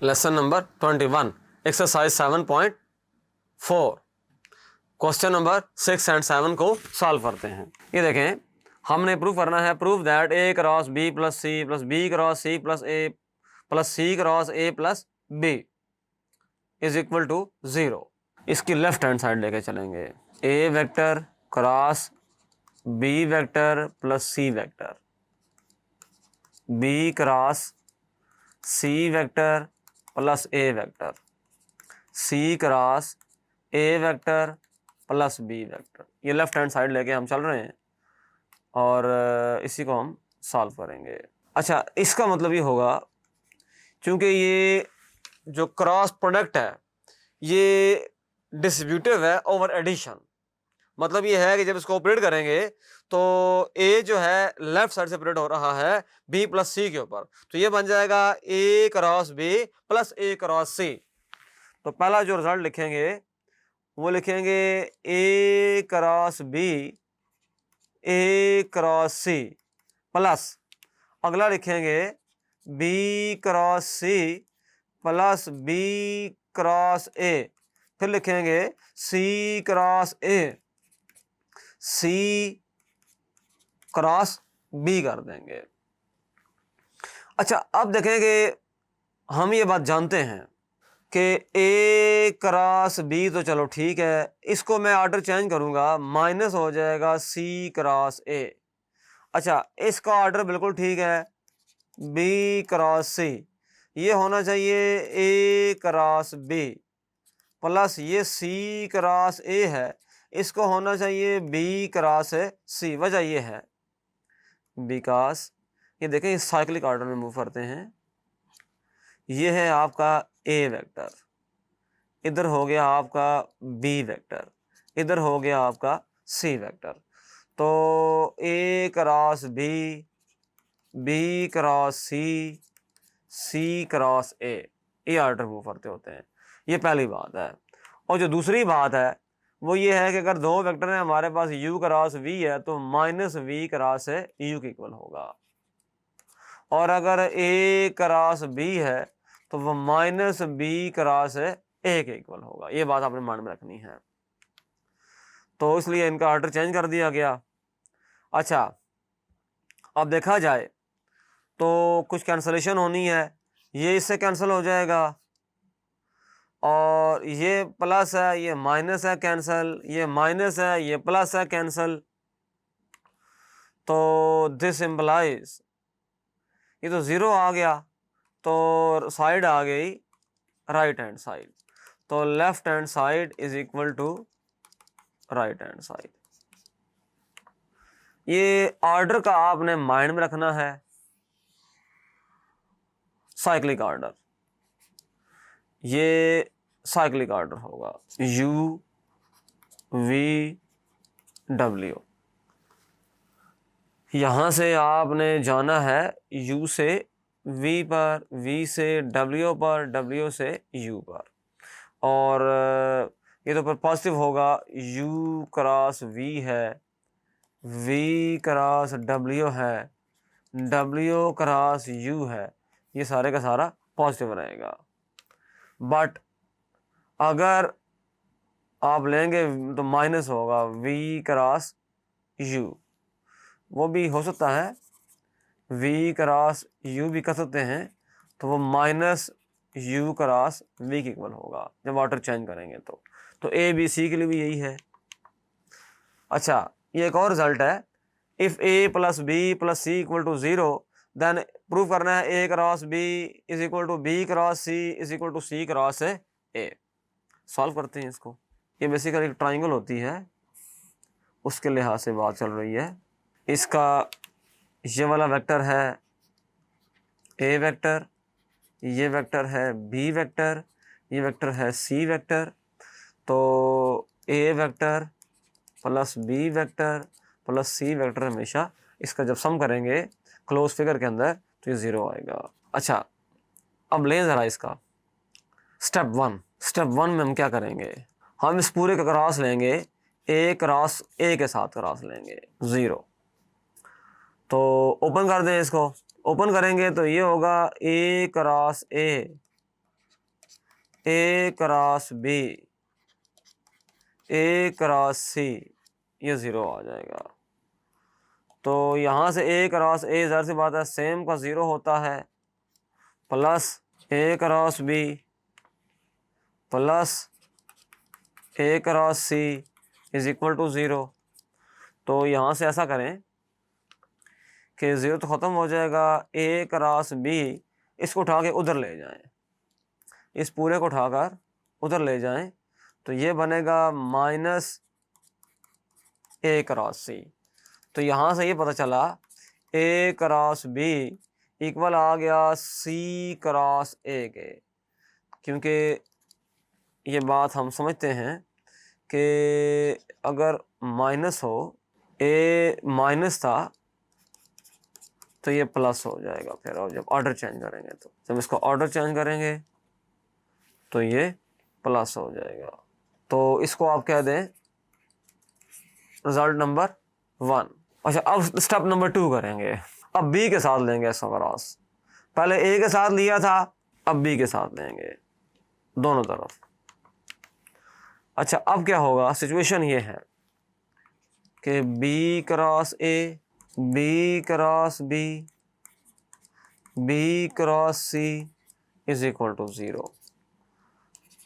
Lesson number 21 exercise 7.4 question number 6 and 7 को solve करते हैं। ये देखें, हमने प्रूव करना है, prove that a cross b plus c plus b cross c plus a plus c cross a plus b is equal to 0। इसकी left hand side लेके चलेंगे। A vector cross b vector plus c vector, b cross c vector plus a vector, c cross a vector plus b vector. ये left hand side लेके हम चल रहे हैं और इसी को हम सॉल्व करेंगे। अच्छा, इसका मतलब ये होगा, क्योंकि ये जो क्रॉस प्रोडक्ट है ये डिस्ट्रीब्यूटिव है ओवर एडिशन। मतलब ये है कि जब इसको ऑपरेट करेंगे तो ए जो है लेफ्ट साइड से ऑपरेट हो रहा है बी प्लस सी के ऊपर, तो ये बन जाएगा a cross b plus a cross c. तो पहला जो रिजल्ट लिखेंगे वो लिखेंगे a cross b a cross c plus अगला लिखेंगे b cross c plus b cross a, फिर लिखेंगे c cross a c cross b कर देंगे। अच्छा, अब देखेंगे, हम ये बात जानते हैं कि ए क्रॉस बी तो चलो ठीक है, इसको मैं ऑर्डर चेंज करूंगा, माइनस हो जाएगा सी क्रॉस ए। अच्छा, इसका ऑर्डर बिल्कुल ठीक है, बी क्रॉस सी, ये होना चाहिए ए क्रॉस बी प्लस ये सी क्रॉस ए है, इसको होना चाहिए बी क्रॉस सी। वजह ये है बिकॉज ये देखें इस साइक्लिक ऑर्डर में मूव करते हैं। ये है आपका ए वेक्टर, इधर हो गया आपका बी वेक्टर, इधर हो गया आपका सी वेक्टर। तो a cross b, b cross c, c cross a, ये ऑर्डर मूव करते होते हैं। ये पहली बात है। और जो दूसरी बात है वो ये है कि अगर दो वेक्टर हैं हमारे पास u क्रॉस v है तो माइनस वी क्रॉस u के इक्वल होगा, और अगर a क्रॉस b है तो वो माइनस b क्रॉस a के इक्वल होगा। ये बात आपने मान में रखनी है, तो इसलिए इनका ऑर्डर चेंज कर दिया गया। अच्छा, अब देखा जाए तो कुछ कैंसलेशन होनी है, ये इससे कैंसिल हो जाएगा, और ये प्लस है ये माइनस है कैंसल, ये माइनस है ये प्लस है कैंसल। तो दिस इम्प्लाइज, ये तो ज़ीरो आ गया तो साइड आ गई राइट हैंड साइड, तो left hand side is equal to right hand side. ये ऑर्डर का आपने माइंड में रखना है, साइक्लिक ऑर्डर, ये साइक्लिक ऑर्डर होगा u v w। यहाँ से आपने जाना है u से v पर, v से w पर, w से u पर, और ये तो पर पॉजिटिव होगा, u क्रॉस v है, v क्रॉस w है, w क्रॉस u है, ये सारे का सारा पॉजिटिव रहेगा। बट अगर आप लेंगे तो माइनस होगा v क्रॉस u, वो भी हो सकता है, v क्रॉस u भी कर सकते हैं, तो वो माइनस u क्रॉस v के इक्वल होगा जब ऑर्डर चेंज करेंगे तो a b c के लिए भी यही है। अच्छा, ये एक और रिजल्ट है, if a plus b plus c equal to 0 then prove करना है a cross b is equal to b cross c is equal to c cross a। Solve करते हैं इसको। ये बेसिकली एक ट्राइंगल होती है, उसके लिहाज से बात चल रही है। इसका ये वाला वेक्टर है ए वेक्टर, ये वेक्टर है बी वेक्टर, ये वेक्टर है सी वेक्टर। तो a vector plus b vector plus c vector हमेशा इसका जब सम करेंगे क्लोज फिगर के अंदर तो ये 0 आएगा। अच्छा, अब लें ज़रा इसका स्टेप 1। स्टेप 1 में हम क्या करेंगे, हम इस पूरे का क्रॉस लेंगे, ए क्रॉस ए के साथ क्रॉस लेंगे 0। तो ओपन कर दें इसको, ओपन करेंगे तो ये होगा a cross a a cross b, a cross c, ये 0 आ जाएगा। तो यहाँ से ए क्रॉस ए ज़ाहिर सी बात है सेम का 0 होता है, plus a cross b plus a cross c is equal to 0। तो यहाँ से ऐसा करें कि 0 तो ख़त्म हो जाएगा, ए क्रॉस बी इसको उठा के उधर ले जाएं, इस पूरे को उठाकर उधर ले जाएं, तो ये बनेगा माइनस ए क्रॉस सी। तो यहाँ से ये पता चला ए क्रॉस बी इक्वल आ गया सी क्रॉस ए के, क्योंकि ये बात हम समझते हैं कि अगर माइनस हो, ए माइनस था तो ये प्लस हो जाएगा फिर, और जब ऑर्डर चेंज करेंगे तो जब इसको ऑर्डर चेंज करेंगे तो ये प्लस हो जाएगा। तो इसको आप कह दें रिजल्ट नंबर 1। अच्छा, अब स्टेप नंबर 2 करेंगे। अब बी के साथ लेंगे इसका क्रॉस, पहले ए के साथ लिया था, अब बी के साथ लेंगे दोनों तरफ। अच्छा, अब क्या होगा, सिचुएशन ये है कि बी क्रॉस ए, b cross b, b cross c is equal to 0।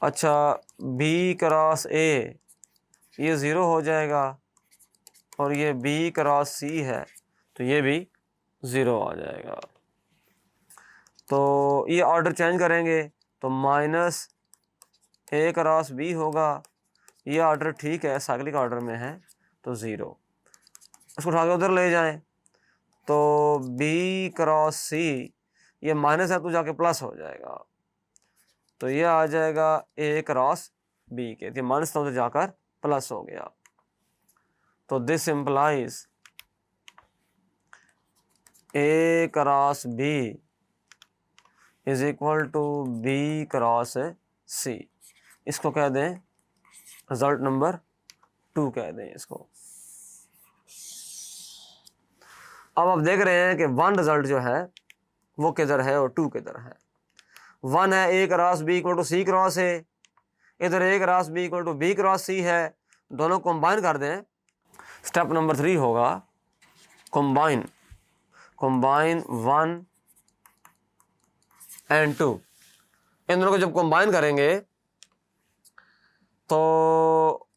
अच्छा, बी क्रॉस ए ये 0 हो जाएगा, और ये बी क्रॉस सी है तो ये भी 0 आ जाएगा। तो ये ऑर्डर चेंज करेंगे तो माइनस ए क्रॉस बी होगा, ये ऑर्डर ठीक है साइक्लिक ऑर्डर में है तो 0। इसको उठा के उधर ले जाएं तो बी क्रॉस सी ये माइनस है तो जाके प्लस हो जाएगा, तो ये आ जाएगा ए क्रॉस बी के, तो माइनस था तो जाकर प्लस हो गया। तो this implies a cross b is equal to b cross c. इसको कह दें रिजल्ट नंबर 2 कह दें इसको। अब आप देख रहे हैं कि 1 रिजल्ट जो है वो किधर है और 2 किधर है। 1 है a cross b equal to c cross a, इधर a cross b equal to b cross c है, दोनों कंबाइन कर दें। स्टेप नंबर 3 होगा कंबाइन 1 एंड 2। इन दोनों को जब कंबाइन करेंगे तो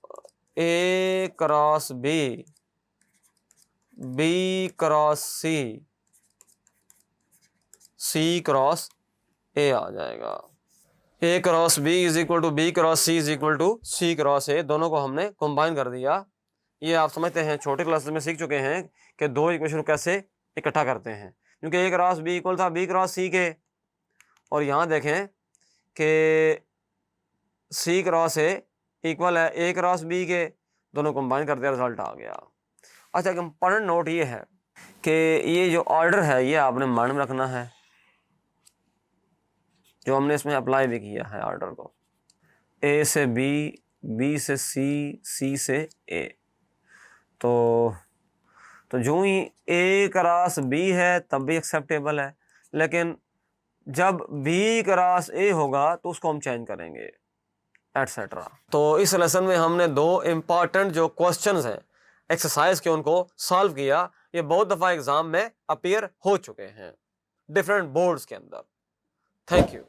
a cross b, b cross c, c cross a आ जाएगा। A cross b is equal to b cross c is equal to c cross a, दोनों को हमने कंबाइन कर दिया। ये आप समझते हैं, छोटे क्लास में सीख चुके हैं कि 2 इक्वेशन कैसे इकट्ठा करते हैं, क्योंकि ए क्रॉस बी इक्वल था बी क्रॉस सी के, और यहाँ देखें कि सी क्रॉस ए इक्वल है ए क्रॉस बी के, दोनों कंबाइन कर दिया, रिजल्ट आ गया। अच्छा, एक इंपॉर्टेंट नोट ये है कि ये जो ऑर्डर है ये आपने माइंड में रखना है, जो हमने इसमें अप्लाई भी किया है ऑर्डर को, ए से बी, बी से सी, सी से ए। तो जो ही ए क्रॉस बी है तब भी एक्सेप्टेबल है, लेकिन जब बी क्रॉस ए होगा तो उसको हम चेंज करेंगे एटसेट्रा। तो इस लेसन में हमने 2 इम्पॉर्टेंट जो क्वेश्चंस हैं एक्सरसाइज के उनको सॉल्व किया। ये बहुत दफ़ा एग्जाम में अपीयर हो चुके हैं डिफरेंट बोर्ड्स के अंदर। Thank you.